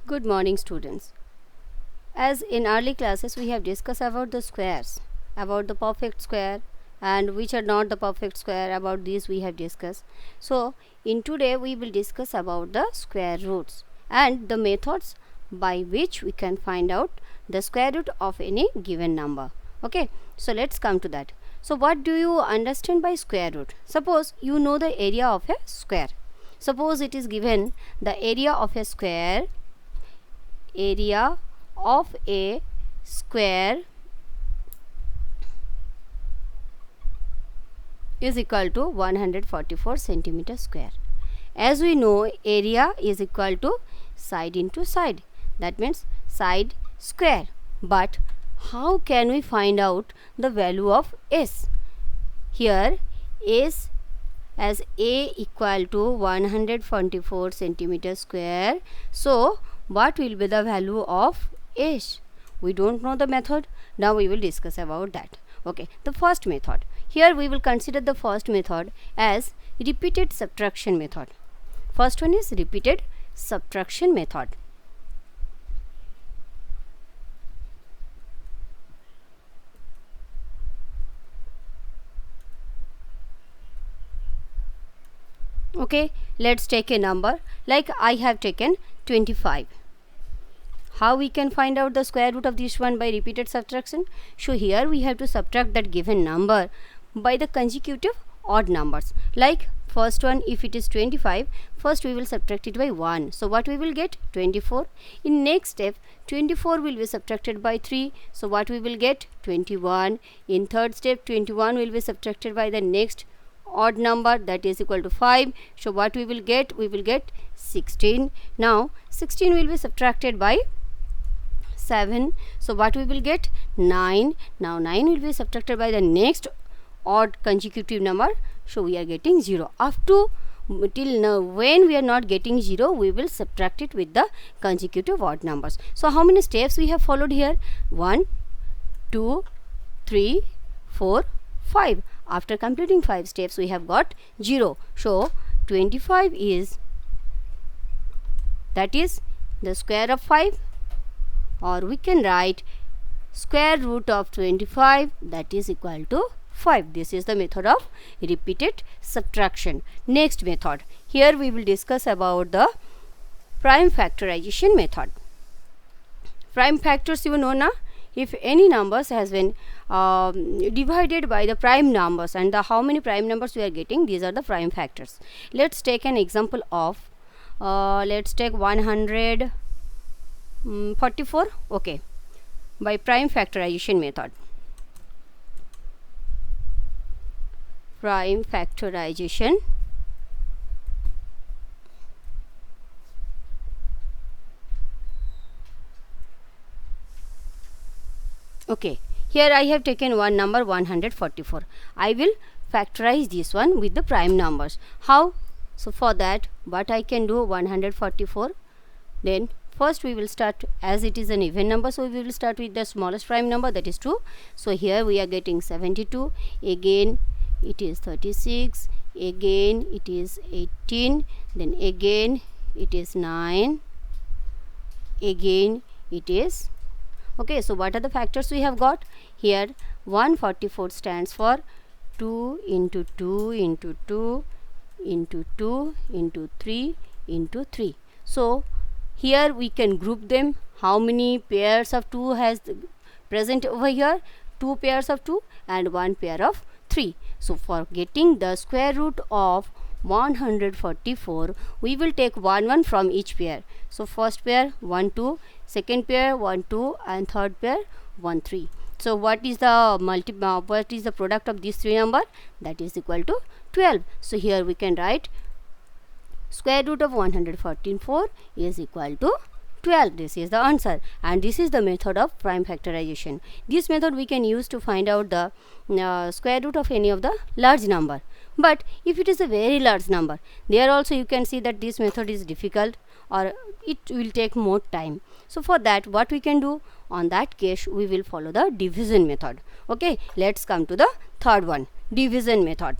Good morning, students. As in early classes we have discussed about the squares, about the perfect square and which are not the perfect square. About these we have discussed. So in today we will discuss about the square roots and the methods by which we can find out the square root of any given number. Okay, so let's come to that. So what do you understand by square root? Suppose you know the area of a square. Suppose it is given the area of a square is equal to 144 centimeter square. As we know, area is equal to side into side, that means side square. But how can we find out the value of S? Here S as A equal to 144 centimeter square. So what will be the value of S? We don't know the method. Now we will discuss about that. Okay, the first method. Here we will consider the first method as repeated subtraction method. First one is repeated subtraction method. Okay, let's take a number like I have taken 25. How we can find out the square root of this one by repeated subtraction? So here we have to subtract that given number by the consecutive odd numbers. Like first one, if it is 25, first we will subtract it by 1. So what we will get? 24. In next step, 24 will be subtracted by 3. So what we will get? 21. In third step, 21 will be subtracted by the next odd number, that is equal to 5. So what we will get? We will get 16. Now 16 will be subtracted by 7. So what we will get? 9. Now 9 will be subtracted by the next odd consecutive number. So we are getting 0. Up to till now, when we are not getting 0, we will subtract it with the consecutive odd numbers. So how many steps we have followed here? 1, 2, 3, 4, 5. After completing 5 steps, we have got 0. So 25 is, that is the square of 5, or we can write square root of 25, that is equal to 5. This is the method of repeated subtraction. Next method. Here we will discuss about the prime factorization method. Prime factors you know na? If any numbers has been divided by the prime numbers, and the how many prime numbers we are getting, these are the prime factors. Let's take an example of let's take 144. Okay, by prime factorization method. Prime factorization. Okay, here I have taken one number 144. I will factorize this one with the prime numbers. How? So for that, what I can do, 144. Then first we will start, as it is an even number, so we will start with the smallest prime number, that is 2. So here we are getting 72. Again it is 36. Again it is 18. Then again it is 9. Again it is. Okay, so what are the factors we have got? Here 144 stands for 2 into 2 into 2 into 2 into 3 into 3. So here we can group them. How many pairs of 2 has present over here? 2 pairs of 2 and 1 pair of 3. So for getting the square root of 144, we will take 1 from each pair. So first pair 1 2, second pair 1 2, and third pair 1 3. So what is the product of these three number? That is equal to 12. So here we can write square root of 144 is equal to 12. This is the answer, and this is the method of prime factorization. This method we can use to find out the square root of any of the large number. But if it is a very large number, there also you can see that this method is difficult, or it will take more time. So for that, what we can do, on that case we will follow the division method. Okay, let's come to the third one, division method.